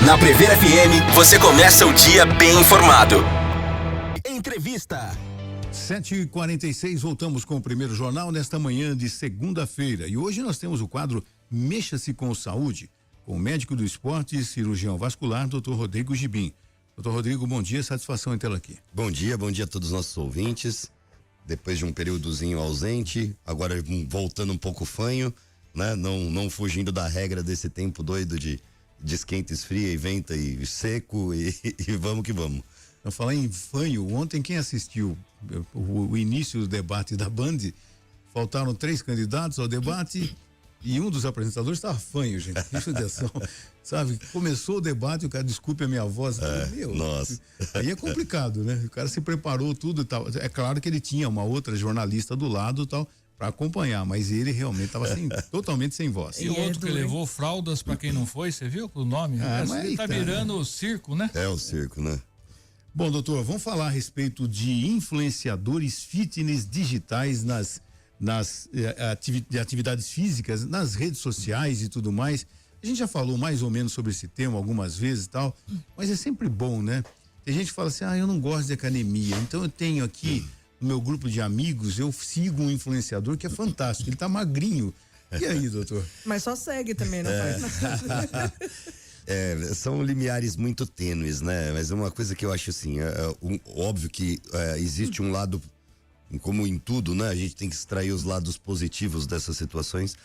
Na Prever FM, você começa o dia bem informado. Entrevista. 7h46, voltamos com o primeiro jornal nesta manhã de segunda-feira. E hoje nós temos o quadro Mexa-se com Saúde, com o médico do esporte e cirurgião vascular, Dr. Rodrigo Gibim. Dr. Rodrigo, bom dia, satisfação em tê-lo aqui. Bom dia a todos os nossos ouvintes. Depois de um períodozinho ausente, agora voltando um pouco fanho, né? Não fugindo da regra desse tempo doido de esquenta, esfria, e venta e seco e vamos que vamos. Eu falei em fanho, ontem quem assistiu o início do debate da Band, faltaram 3 candidatos ao debate e um dos apresentadores estava fanho, gente. Isso de ação, sabe? Começou o debate, o cara, desculpe a minha voz, nossa. Aí é complicado, né? O cara se preparou tudo e tal. É claro que ele tinha uma outra jornalista do lado e tal, para acompanhar, mas ele realmente estava totalmente sem voz. E o outro que levou fraldas para quem não foi, você viu o nome? Ele tá virando o circo, né? É o circo, né? Bom, doutor, vamos falar a respeito de influenciadores fitness digitais nas atividades físicas, nas redes sociais e tudo mais. A gente já falou mais ou menos sobre esse tema algumas vezes e tal, mas é sempre bom, né? Tem gente que fala assim, eu não gosto de academia, então eu tenho aqui no meu grupo de amigos, eu sigo um influenciador que é fantástico, ele tá magrinho. E aí, doutor? Mas só segue também, não faz nada. São limiares muito tênues, né? Mas uma coisa que eu acho assim, óbvio que existe um lado, como em tudo, né? A gente tem que extrair os lados positivos dessas situações.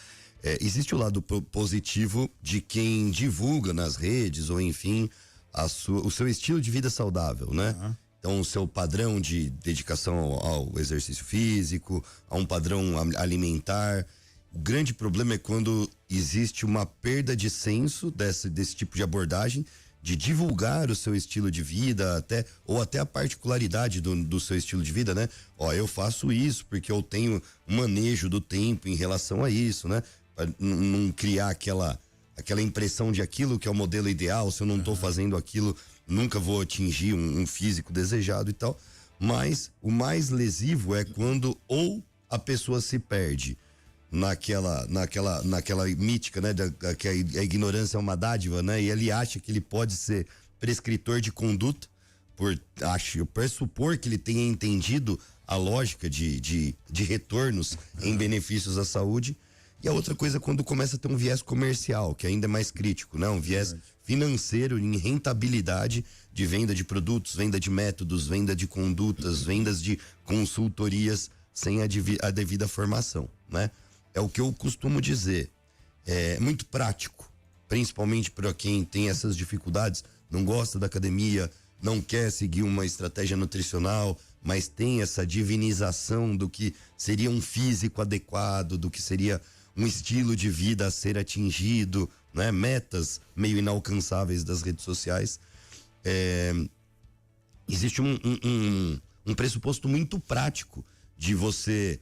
Existe o lado positivo de quem divulga nas redes ou enfim o seu estilo de vida saudável, né? Uhum. Então o seu padrão de dedicação ao exercício físico, a um padrão alimentar. O grande problema é quando existe uma perda de senso desse tipo de abordagem, de divulgar o seu estilo de vida, ou até a particularidade do seu estilo de vida, né? Eu faço isso porque eu tenho um manejo do tempo em relação a isso, né? Pra não criar aquela impressão de aquilo que é o modelo ideal, se eu não tô fazendo aquilo, nunca vou atingir um físico desejado e tal. Mas o mais lesivo é quando ou a pessoa se perde naquela mítica, né, que a ignorância é uma dádiva, né, e ele acha que ele pode ser prescritor de conduta por pressupor que ele tenha entendido a lógica de retornos em benefícios à saúde. E a outra coisa é quando começa a ter um viés comercial, que ainda é mais crítico, né, um viés financeiro em rentabilidade de venda de produtos, venda de métodos, venda de condutas, vendas de consultorias sem a devida formação, né? É o que eu costumo dizer, é muito prático, principalmente para quem tem essas dificuldades, não gosta da academia, não quer seguir uma estratégia nutricional, mas tem essa divinização do que seria um físico adequado, do que seria um estilo de vida a ser atingido, né? Metas meio inalcançáveis das redes sociais. Existe um pressuposto muito prático de você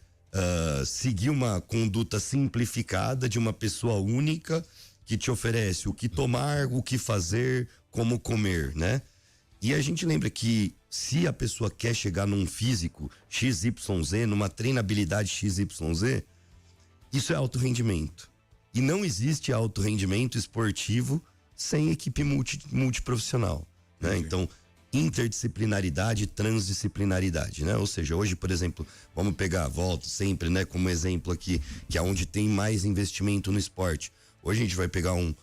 seguir uma conduta simplificada de uma pessoa única que te oferece o que tomar, o que fazer, como comer, né? E a gente lembra que se a pessoa quer chegar num físico XYZ, numa treinabilidade XYZ, isso é alto rendimento. E não existe alto rendimento esportivo sem equipe multiprofissional, né? Então, interdisciplinaridade e transdisciplinaridade, né? Ou seja, hoje, por exemplo, vamos volto sempre, né, como exemplo aqui, que é onde tem mais investimento no esporte. Hoje a gente vai pegar um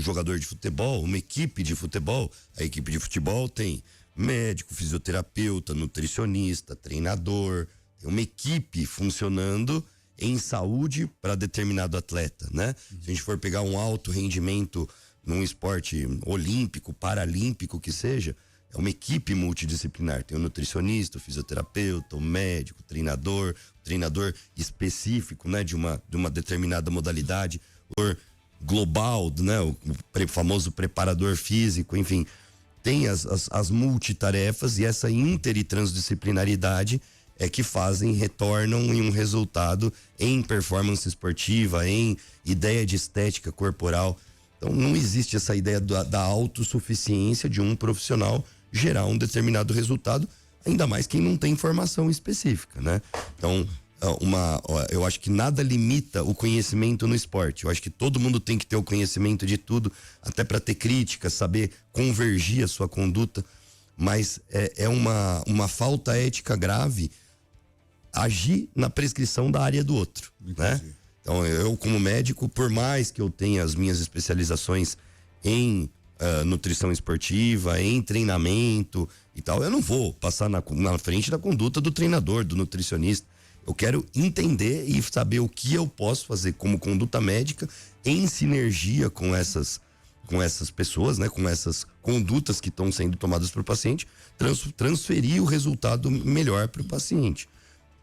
jogador de futebol, uma equipe de futebol. A equipe de futebol tem médico, fisioterapeuta, nutricionista, treinador, tem uma equipe funcionando em saúde para determinado atleta, né? Se a gente for pegar um alto rendimento num esporte olímpico, paralímpico que seja, é uma equipe multidisciplinar. Tem o nutricionista, o fisioterapeuta, o médico, o treinador específico, né, de uma determinada modalidade, o global, né, o famoso preparador físico, enfim, tem as multitarefas, e essa inter e transdisciplinaridade é que retornam em um resultado em performance esportiva, em ideia de estética corporal. Então não existe essa ideia da autossuficiência de um profissional gerar um determinado resultado, ainda mais quem não tem formação específica, né? Então eu acho que nada limita o conhecimento no esporte. Eu acho que todo mundo tem que ter o conhecimento de tudo, até para ter crítica, saber convergir a sua conduta, mas é uma falta ética grave agir na prescrição da área do outro, né? Então, eu como médico, por mais que eu tenha as minhas especializações em nutrição esportiva, em treinamento e tal, eu não vou passar na frente da conduta do treinador, do nutricionista. Eu quero entender e saber o que eu posso fazer como conduta médica em sinergia com essas pessoas, né? Com essas condutas que estão sendo tomadas para o paciente, transferir o resultado melhor para o paciente.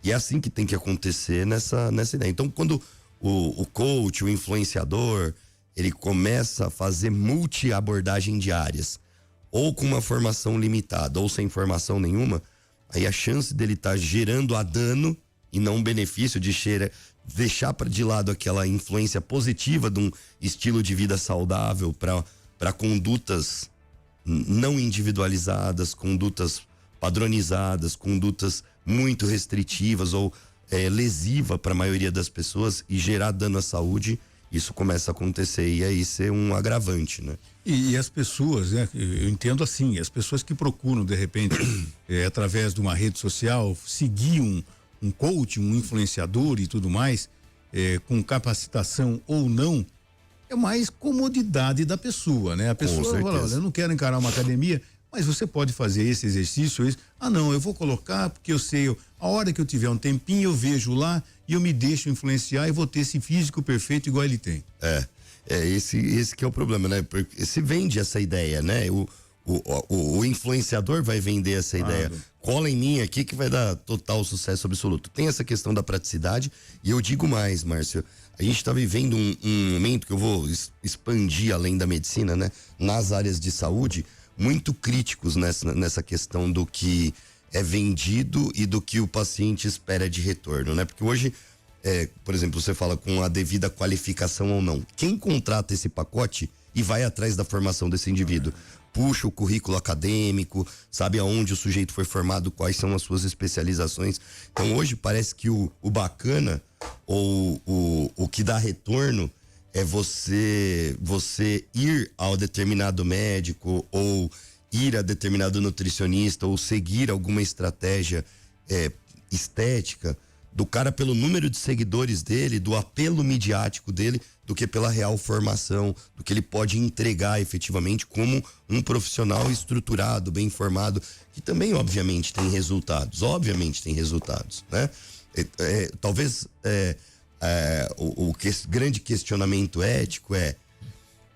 E é assim que tem que acontecer nessa ideia. Então, quando o coach, o influenciador, ele começa a fazer multi-abordagem de áreas, ou com uma formação limitada, ou sem formação nenhuma, aí a chance dele estar gerando a dano e não benefício, de deixar de lado aquela influência positiva de um estilo de vida saudável para condutas não individualizadas, condutas padronizadas, condutas muito restritivas ou lesiva para a maioria das pessoas e gerar dano à saúde, isso começa a acontecer e aí ser um agravante, né? E as pessoas, né? Eu entendo assim, as pessoas que procuram de repente através de uma rede social seguir um coach, um influenciador e tudo mais, com capacitação ou não, é mais comodidade da pessoa, né? A pessoa fala, olha, eu não quero encarar uma academia, mas você pode fazer esse exercício, isso. Ah, não, eu vou colocar porque eu sei, a hora que eu tiver um tempinho, eu vejo lá e eu me deixo influenciar e vou ter esse físico perfeito igual ele tem. Esse que é o problema, né? Porque se vende essa ideia, né? O influenciador vai vender essa ideia. Cola em mim aqui que vai dar total sucesso absoluto. Tem essa questão da praticidade e eu digo mais, Márcio, a gente está vivendo um momento que eu vou expandir além da medicina, né? Nas áreas de saúde, muito críticos nessa questão do que é vendido e do que o paciente espera de retorno, né? Porque hoje, por exemplo, você fala com a devida qualificação ou não. Quem contrata esse pacote e vai atrás da formação desse indivíduo? Puxa o currículo acadêmico, sabe aonde o sujeito foi formado, quais são as suas especializações. Então hoje parece que o bacana ou o que dá retorno é você ir ao determinado médico ou ir a determinado nutricionista ou seguir alguma estratégia estética do cara pelo número de seguidores dele, do apelo midiático dele, do que pela real formação, do que ele pode entregar efetivamente como um profissional estruturado, bem formado, que também obviamente tem resultados, né? Talvez o grande questionamento ético é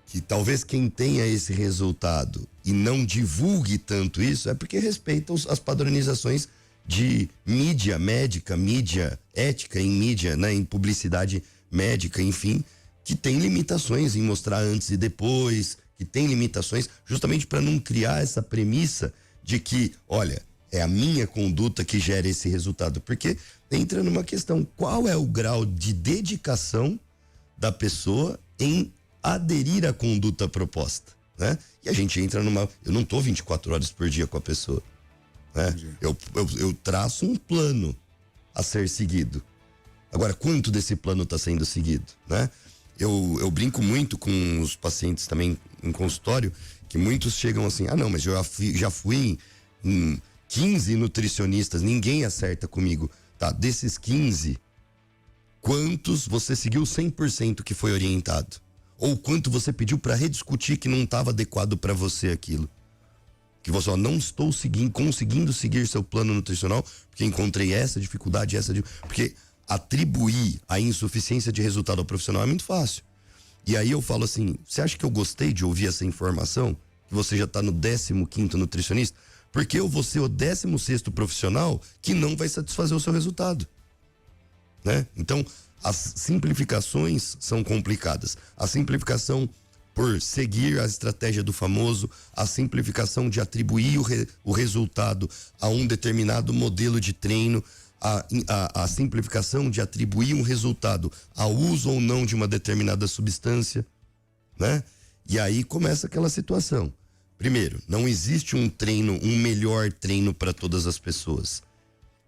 que talvez quem tenha esse resultado e não divulgue tanto isso é porque respeita as padronizações de mídia médica, mídia ética em mídia, né, em publicidade médica, enfim, que tem limitações em mostrar antes e depois, que tem limitações justamente para não criar essa premissa de que, olha, é a minha conduta que gera esse resultado, porque entra numa questão, qual é o grau de dedicação da pessoa em aderir à conduta proposta, né? E a gente entra eu não tô 24 horas por dia com a pessoa, né? Eu traço um plano a ser seguido. Agora, quanto desse plano está sendo seguido, né? Eu brinco muito com os pacientes também em consultório, que muitos chegam assim, não, mas eu já fui em 15 nutricionistas, ninguém acerta comigo. Tá, desses 15, quantos você seguiu 100% que foi orientado? Ou quanto você pediu para rediscutir que não estava adequado para você aquilo? Que você, não estou conseguindo seguir seu plano nutricional porque encontrei essa dificuldade, porque atribuir a insuficiência de resultado ao profissional é muito fácil. E aí eu falo assim, você acha que eu gostei de ouvir essa informação? Que você já está no 15º nutricionista? Porque eu vou ser o 16º profissional que não vai satisfazer o seu resultado, né? Então, as simplificações são complicadas. A simplificação por seguir a estratégia do famoso, a simplificação de atribuir o resultado a um determinado modelo de treino, a simplificação de atribuir um resultado ao uso ou não de uma determinada substância, né? E aí começa aquela situação. Primeiro, não existe um melhor treino para todas as pessoas.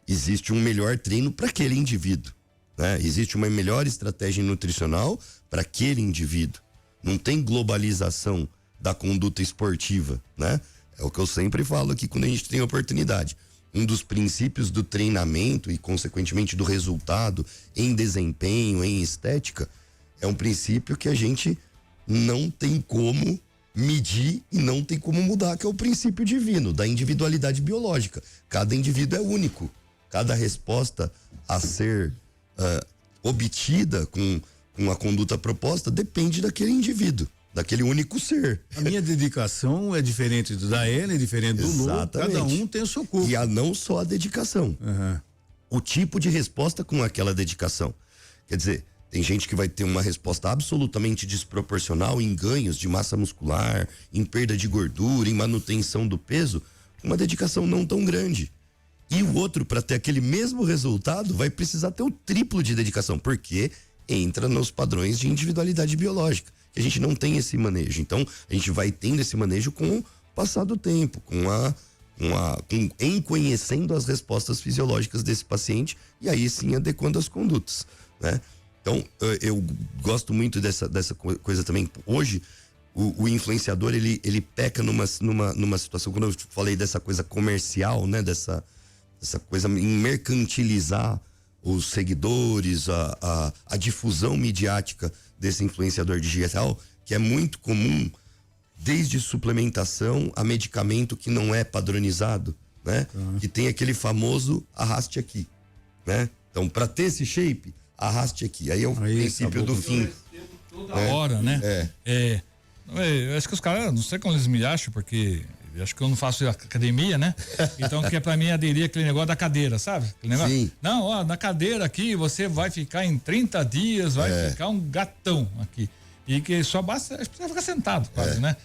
existe um melhor treino para aquele indivíduo, né? Existe uma melhor estratégia nutricional para aquele indivíduo. Não tem globalização da conduta esportiva, né? É o que eu sempre falo aqui quando a gente tem oportunidade. Um dos princípios do treinamento e, consequentemente, do resultado em desempenho, em estética, é um princípio que a gente não tem como medir e não tem como mudar, que é o princípio divino, da individualidade biológica. Cada indivíduo é único. Cada resposta a ser obtida com a conduta proposta depende daquele indivíduo, daquele único ser. A minha dedicação é diferente da Ela, é diferente do Lô. Cada um tem o seu corpo. E não só a dedicação. O tipo de resposta com aquela dedicação. Quer dizer, tem gente que vai ter uma resposta absolutamente desproporcional em ganhos de massa muscular, em perda de gordura, em manutenção do peso, uma dedicação não tão grande. E o outro, para ter aquele mesmo resultado, vai precisar ter o triplo de dedicação, porque entra nos padrões de individualidade biológica, que a gente não tem esse manejo. Então, a gente vai tendo esse manejo com o passar do tempo, em conhecendo as respostas fisiológicas desse paciente e aí sim adequando as condutas, né? Então, eu gosto muito dessa coisa também. Hoje, o influenciador, ele peca numa situação, quando eu falei dessa coisa comercial, né? Dessa coisa em mercantilizar os seguidores, a difusão midiática desse influenciador digital, que é muito comum, desde suplementação a medicamento que não é padronizado, né? Que tem aquele famoso arraste aqui, né? Então, para ter esse shape, arraste aqui. Aí é o princípio do fim. Toda hora, né? Eu acho que os caras, não sei como eles me acham, porque eu acho que eu não faço academia, né? Então, que é pra mim aderir aquele negócio da cadeira, sabe? Aquele negócio. Sim. Não, ó, na cadeira aqui você vai ficar em 30 dias, vai ficar um gatão aqui. E que só basta, precisa ficar sentado quase, né?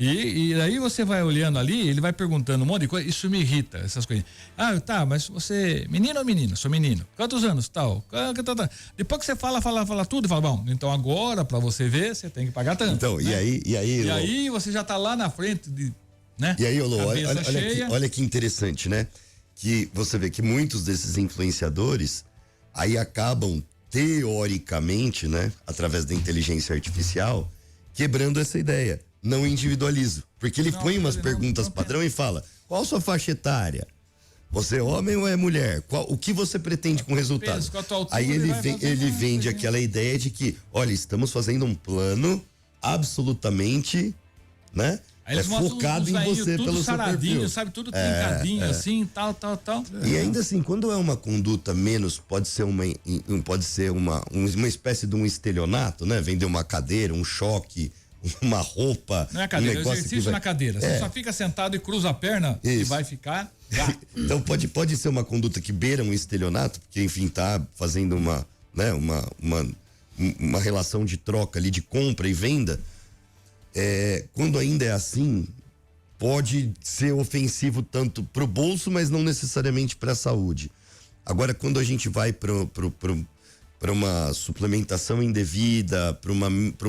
E aí você vai olhando ali, ele vai perguntando um monte de coisa, isso me irrita, essas coisas. Ah, tá, mas você, menino ou menina? Sou menino. Quantos anos, tal? Depois que você fala tudo, fala, bom, então agora pra você ver, você tem que pagar tanto. Então, né? E aí você já tá lá na frente de, né? E aí, olha que interessante, né? Que você vê que muitos desses influenciadores aí acabam, teoricamente, né? Através da inteligência artificial, quebrando essa ideia. Não individualizo. Porque ele põe umas perguntas padrão e fala: qual a sua faixa etária? Você é homem ou é mulher? O que você pretende com o resultado? Aí ele vende aquela ideia de que, olha, estamos fazendo um plano absolutamente, né? Focado em você pelo seu perfil. Sabe, tudo trincadinho, assim, tal. E ainda assim, quando é uma conduta menos, pode ser uma espécie de um estelionato, né? Vender uma cadeira, um choque, uma roupa. Não é cadeira, um exercício na cadeira. Você só fica sentado e cruza a perna e vai ficar. Então pode ser uma conduta que beira um estelionato, porque enfim, tá fazendo uma relação de troca ali, de compra e venda. Quando ainda é assim, pode ser ofensivo tanto pro bolso, mas não necessariamente para a saúde. Agora, quando a gente vai para uma suplementação indevida, para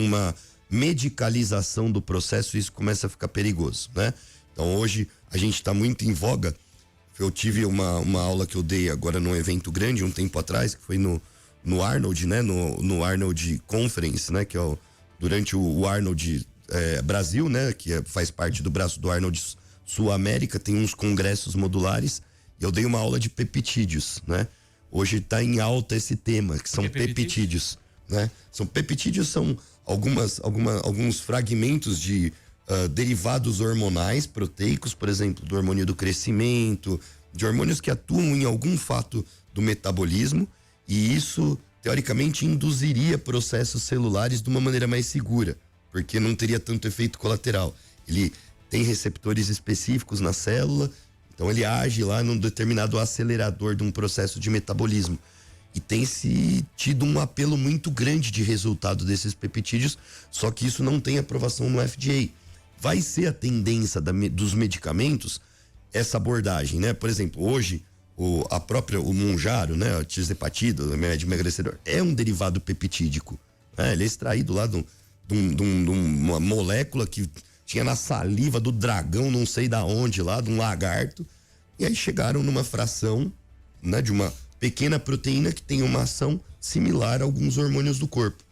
uma medicalização do processo, isso começa a ficar perigoso, né? Então hoje a gente está muito em voga. Eu tive uma aula que eu dei agora num evento grande um tempo atrás, que foi no Arnold, né? No Arnold Conference, né? Que é durante o Arnold Brasil, né? Que faz parte do braço do Arnold Sul América, tem uns congressos modulares. E eu dei uma aula de peptídeos, né? Hoje está em alta esse tema, que são peptídeos, né? Peptídeos são alguns fragmentos de derivados hormonais proteicos, por exemplo, do hormônio do crescimento, de hormônios que atuam em algum fato do metabolismo, e isso, teoricamente, induziria processos celulares de uma maneira mais segura, porque não teria tanto efeito colateral. Ele tem receptores específicos na célula, então ele age lá num determinado acelerador de um processo de metabolismo. E tem se tido um apelo muito grande de resultado desses peptídeos, só que isso não tem aprovação no FDA. Vai ser a tendência dos medicamentos essa abordagem, né? Por exemplo, hoje o Mounjaro, né? O tirzepatida, o remédio emagrecedor, é um derivado peptídico, né? Ele é extraído lá de uma molécula que tinha na saliva do dragão, não sei da onde lá, de um lagarto, e aí chegaram numa fração né, de uma pequena proteína que tem uma ação similar a alguns hormônios do corpo.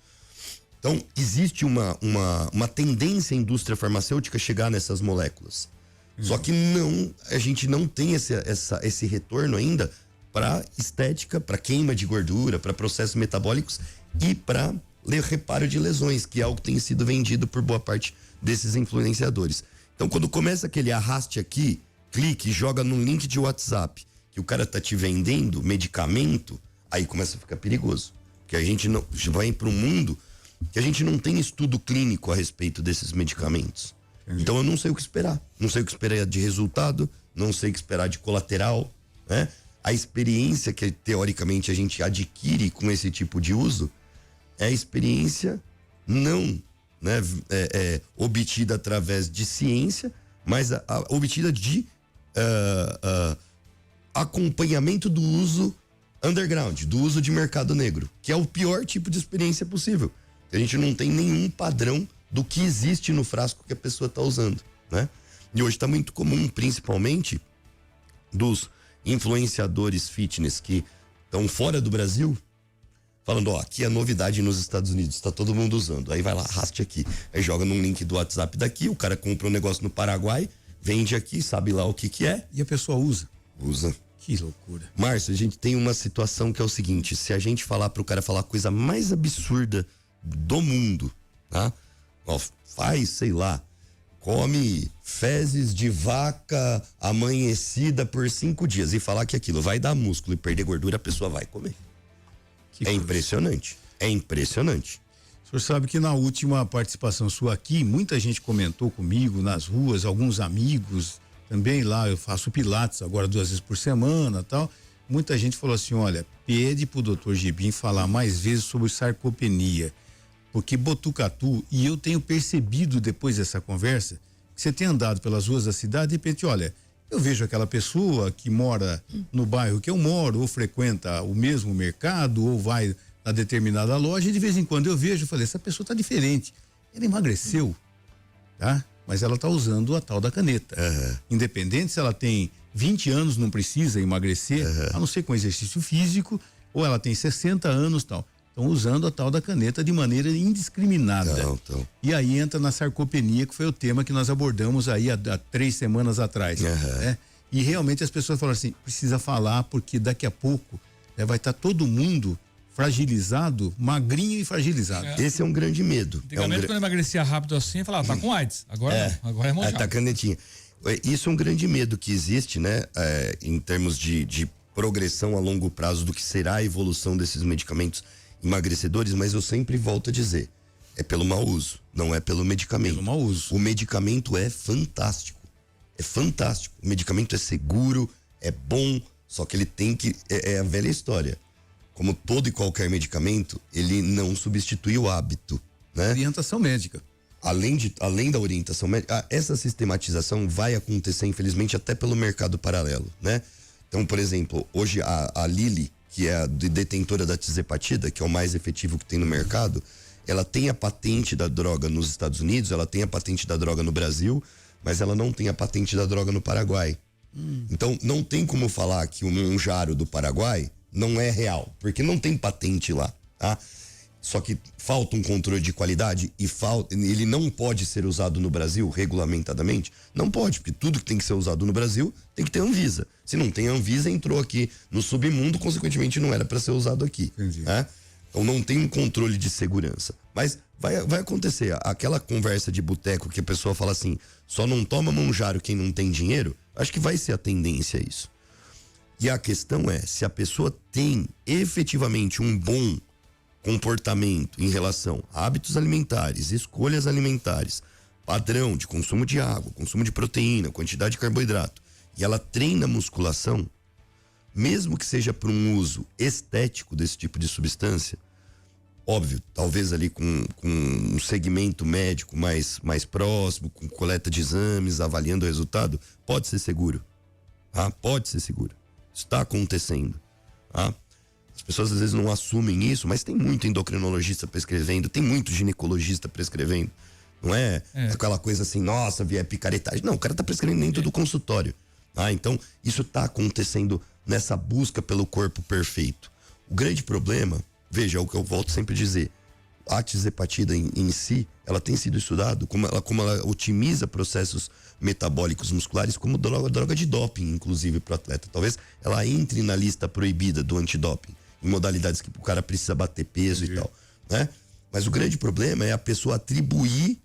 Então, existe uma tendência à indústria farmacêutica chegar nessas moléculas. Só que a gente não tem esse retorno ainda para estética, para queima de gordura, para processos metabólicos e para reparo de lesões, que é algo que tem sido vendido por boa parte desses influenciadores. Então, quando começa aquele arraste aqui, clique, joga num link de WhatsApp, que o cara tá te vendendo medicamento, aí começa a ficar perigoso. Porque a gente não vai para um mundo que a gente não tem estudo clínico a respeito desses medicamentos. Então eu não sei o que esperar. Não sei o que esperar de resultado, não sei o que esperar de colateral, né? A experiência que teoricamente a gente adquire com esse tipo de uso é a experiência não, né, obtida através de ciência, mas obtida de acompanhamento do uso underground, do uso de mercado negro, que é o pior tipo de experiência possível. A gente não tem nenhum padrão do que existe no frasco que a pessoa está usando, né? E hoje está muito comum, principalmente dos influenciadores fitness que estão fora do Brasil, falando, aqui é novidade nos Estados Unidos, está todo mundo usando. Aí vai lá, arraste aqui, aí joga num link do WhatsApp daqui, o cara compra um negócio no Paraguai, vende aqui, sabe lá o que é. E a pessoa usa. Usa. Que loucura. Márcio, a gente tem uma situação que é o seguinte, se a gente falar pro cara falar a coisa mais absurda do mundo, tá? Faz, sei lá, come fezes de vaca amanhecida por 5 dias e falar que aquilo vai dar músculo e perder gordura, a pessoa vai comer. Impressionante. É impressionante. O senhor sabe que na última participação sua aqui, muita gente comentou comigo nas ruas, alguns amigos também lá, eu faço pilates agora 2 vezes por semana, tal. Muita gente falou assim, olha, pede pro Dr. Gibim falar mais vezes sobre sarcopenia, porque Botucatu, e eu tenho percebido depois dessa conversa, que você tem andado pelas ruas da cidade e de repente, olha, eu vejo aquela pessoa que mora no bairro que eu moro, ou frequenta o mesmo mercado, ou vai a determinada loja, e de vez em quando eu vejo, eu falei, essa pessoa tá diferente, ela emagreceu, tá? Mas ela tá usando a tal da caneta. Independente se ela tem 20 anos, não precisa emagrecer, a não ser com exercício físico, ou ela tem 60 anos, tal. Estão usando a tal da caneta de maneira indiscriminada. E aí entra na sarcopenia, que foi o tema que nós abordamos aí há 3 semanas atrás. Né? E realmente as pessoas falam assim, precisa falar, porque daqui a pouco vai estar todo mundo fragilizado, magrinho e fragilizado. Esse é um grande medo. Antigamente, quando emagrecia rápido assim, falava, tá com AIDS. Agora não, agora é mundial. Tá canetinha. Isso é um grande medo que existe, né? Em termos de progressão a longo prazo do que será a evolução desses medicamentos emagrecedores, mas eu sempre volto a dizer, é pelo mau uso, não é pelo medicamento. Pelo mau uso. O medicamento é fantástico. É fantástico. O medicamento é seguro, é bom, só que ele tem que... É a velha história. Como todo e qualquer medicamento, ele não substitui o hábito, né? Orientação médica. Além da orientação médica, essa sistematização vai acontecer, infelizmente, até pelo mercado paralelo, né? Então, por exemplo, hoje a Lilly, que é a detentora da tizepatida, que é o mais efetivo que tem no mercado, ela tem a patente da droga nos Estados Unidos, ela tem a patente da droga no Brasil, mas ela não tem a patente da droga no Paraguai. Então, não tem como falar que o Mounjaro do Paraguai não é real, porque não tem patente lá, tá? Só que falta um controle de qualidade e ele não pode ser usado no Brasil regulamentadamente? Não pode, porque tudo que tem que ser usado no Brasil tem que ter Anvisa. Se não tem Anvisa, entrou aqui no submundo, consequentemente não era para ser usado aqui. Né? Então não tem um controle de segurança. Mas vai acontecer. Aquela conversa de boteco que a pessoa fala assim, só não toma Mounjaro quem não tem dinheiro, acho que vai ser a tendência a isso. E a questão é, se a pessoa tem efetivamente um bom comportamento em relação a hábitos alimentares, escolhas alimentares, padrão de consumo de água, consumo de proteína, quantidade de carboidrato, e ela treina musculação, mesmo que seja para um uso estético desse tipo de substância, óbvio, talvez ali com um segmento médico mais próximo, com coleta de exames, avaliando o resultado, pode ser seguro. Tá? Pode ser seguro. Está acontecendo. Tá? As pessoas às vezes não assumem isso, mas tem muito endocrinologista prescrevendo, tem muito ginecologista prescrevendo. Não é aquela coisa assim, nossa, vier picaretagem. Não, o cara tá prescrevendo dentro do consultório. Então, isso está acontecendo nessa busca pelo corpo perfeito. O grande problema, veja, é o que eu volto sempre a dizer, a tirzepatida em si, ela tem sido estudada como ela otimiza processos metabólicos musculares como droga de doping, inclusive, para o atleta. Talvez ela entre na lista proibida do antidoping, em modalidades que o cara precisa bater peso e tal, né? Mas o grande problema é a pessoa atribuir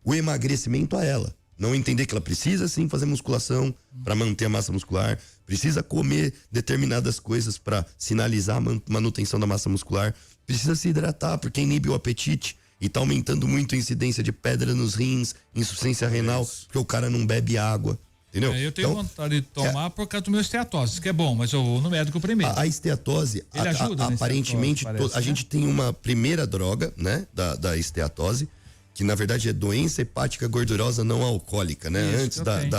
o emagrecimento a ela. Não entender que ela precisa sim fazer musculação para manter a massa muscular, precisa comer determinadas coisas para sinalizar a manutenção da massa muscular, precisa se hidratar porque inibe o apetite e tá aumentando muito a incidência de pedra nos rins, insuficiência renal, porque o cara não bebe água, entendeu? Eu tenho vontade de tomar por causa do meu esteatose, que é bom, mas eu vou no médico primeiro. A esteatose, ele ajuda aparentemente, parece, a gente tem uma primeira droga, né, da esteatose, que na verdade é doença hepática gordurosa não alcoólica, né? Isso, antes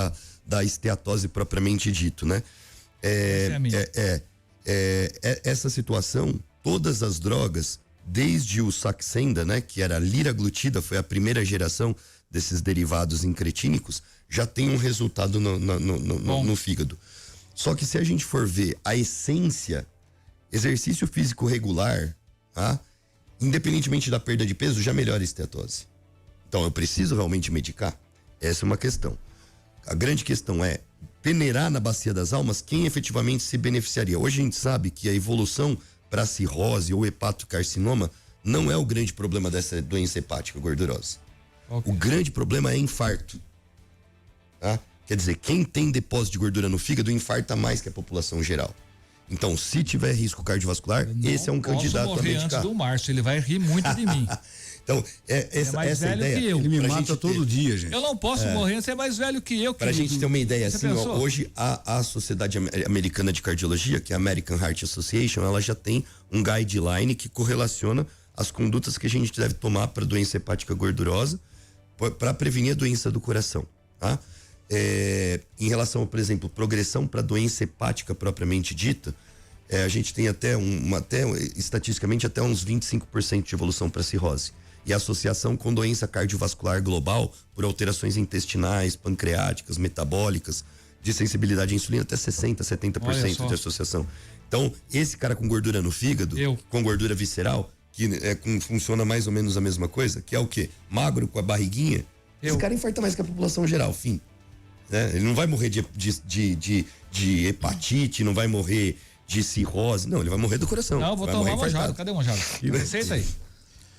da esteatose propriamente dito, né? Essa situação, todas as drogas, desde o Saxenda, né, que era a liraglutida, foi a primeira geração desses derivados incretínicos, já tem um resultado no fígado. Só que se a gente for ver a essência, exercício físico regular, tá? Independentemente da perda de peso, já melhora a esteatose. Então, eu preciso realmente medicar? Essa é uma questão. A grande questão é peneirar na bacia das almas quem efetivamente se beneficiaria. Hoje a gente sabe que a evolução para cirrose ou hepatocarcinoma não é o grande problema dessa doença hepática gordurosa. Okay. O grande problema é infarto. Tá? Quer dizer, quem tem depósito de gordura no fígado infarta mais que a população geral. Então, se tiver risco cardiovascular, esse é um candidato a medicar. Antes do Márcio, ele vai rir muito de mim. Então, essa ideia. Que eu. Ele me mata todo dia, gente. Eu não posso morrer, você é mais velho que eu. Pra gente ter uma ideia, assim, hoje a Sociedade Americana de Cardiologia, que é a American Heart Association, ela já tem um guideline que correlaciona as condutas que a gente deve tomar para doença hepática gordurosa, para prevenir a doença do coração, tá? Em relação, por exemplo, progressão para doença hepática propriamente dita, a gente tem estatisticamente até uns 25% de evolução para cirrose. E a associação com doença cardiovascular global por alterações intestinais, pancreáticas, metabólicas, de sensibilidade à insulina, até 60%, 70% de associação. Então, esse cara com gordura no fígado, com gordura visceral, que funciona mais ou menos a mesma coisa, que é o quê? Magro com a barriguinha, esse cara infarta mais que a população geral, fim. Né? Ele não vai morrer de hepatite, não vai morrer de cirrose, não, ele vai morrer do coração. Não, vou tomar Monjaro, cadê o Monjaro? Receita aí.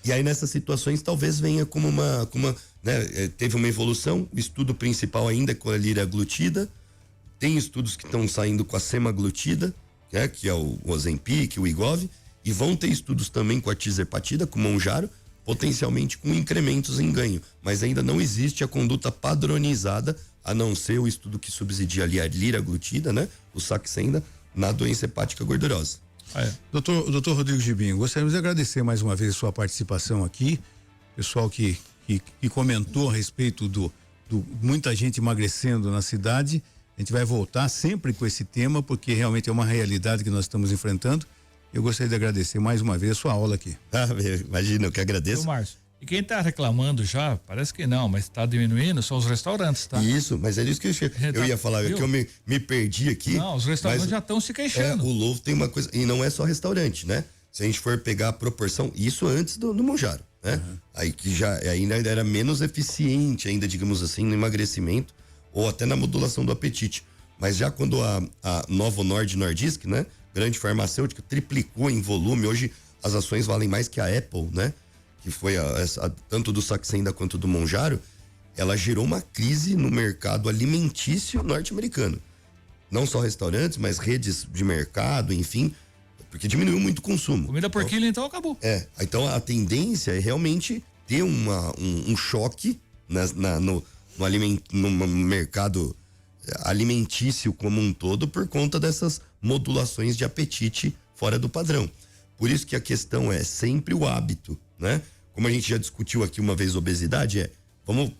E aí nessas situações talvez venha como uma né, teve uma evolução, o estudo principal ainda é com a liraglutida, tem estudos que estão saindo com a semaglutida, né, que é o Ozempic, o Wegovy, e vão ter estudos também com a tirzepatida, com o Monjaro, potencialmente com incrementos em ganho, mas ainda não existe a conduta padronizada, a não ser o estudo que subsidia ali a liraglutida, né, o Saxenda, na doença hepática gordurosa. Doutor Rodrigo Gibinho, gostaríamos de agradecer mais uma vez a sua participação aqui, pessoal que comentou a respeito do muita gente emagrecendo na cidade. A gente vai voltar sempre com esse tema, porque realmente é uma realidade que nós estamos enfrentando. Eu gostaria de agradecer mais uma vez a sua aula aqui. Imagina, eu que agradeço. Márcio, e quem está reclamando já, parece que não, mas está diminuindo, são os restaurantes, tá? Isso, mas é isso que eu ia falar, que eu me perdi aqui. Não, os restaurantes já estão se queixando. O Louvre tem uma coisa, e não é só restaurante, né? Se a gente for pegar a proporção, isso antes do Monjaro, né? Uhum. Aí que já ainda era menos eficiente ainda, digamos assim, no emagrecimento ou até na modulação do apetite. Mas já quando a Novo Nordisk, né? Grande farmacêutica, triplicou em volume, hoje as ações valem mais que a Apple, né? Que foi tanto do Saxenda quanto do Monjaro, ela gerou uma crise no mercado alimentício norte-americano. Não só restaurantes, mas redes de mercado, enfim, porque diminuiu muito o consumo. Comida por quilo, então acabou. Então a tendência é realmente ter um choque no mercado alimentício como um todo por conta dessas modulações de apetite fora do padrão. Por isso que a questão é sempre o hábito, né? Como a gente já discutiu aqui uma vez obesidade, vamos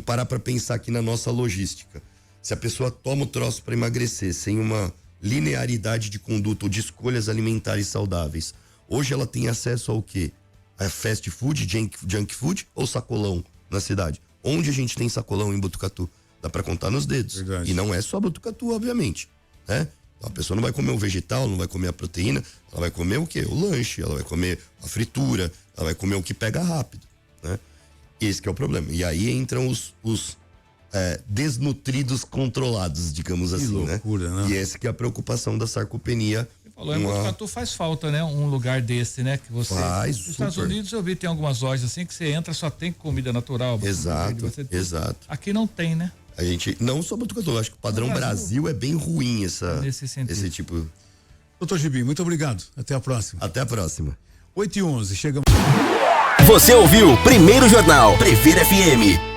parar para pensar aqui na nossa logística. Se a pessoa toma o troço para emagrecer sem uma linearidade de conduta ou de escolhas alimentares saudáveis, hoje ela tem acesso ao quê? A fast food, junk food ou sacolão na cidade? Onde a gente tem sacolão em Botucatu? Dá pra contar nos dedos. Verdade. E não é só Botucatu, obviamente, né? A pessoa não vai comer o vegetal, não vai comer a proteína, ela vai comer o quê? O lanche, ela vai comer a fritura, ela vai comer o que pega rápido, né? Esse que é o problema. E aí entram os desnutridos controlados, digamos assim, loucura, né? E essa que é a preocupação da sarcopenia. Você falou, em Botucatu faz falta, né? Um lugar desse, né? Que você. Faz, nos Estados Unidos eu vi, tem algumas lojas assim que você entra, só tem comida natural. Exato, exato. Aqui não tem, né? A gente, não só Botucatu, acho que o padrão Brasil é bem ruim esse tipo. Doutor Gibi, muito obrigado. Até a próxima. Até a próxima. 8h11, chegamos. Você ouviu Primeiro Jornal Previr FM.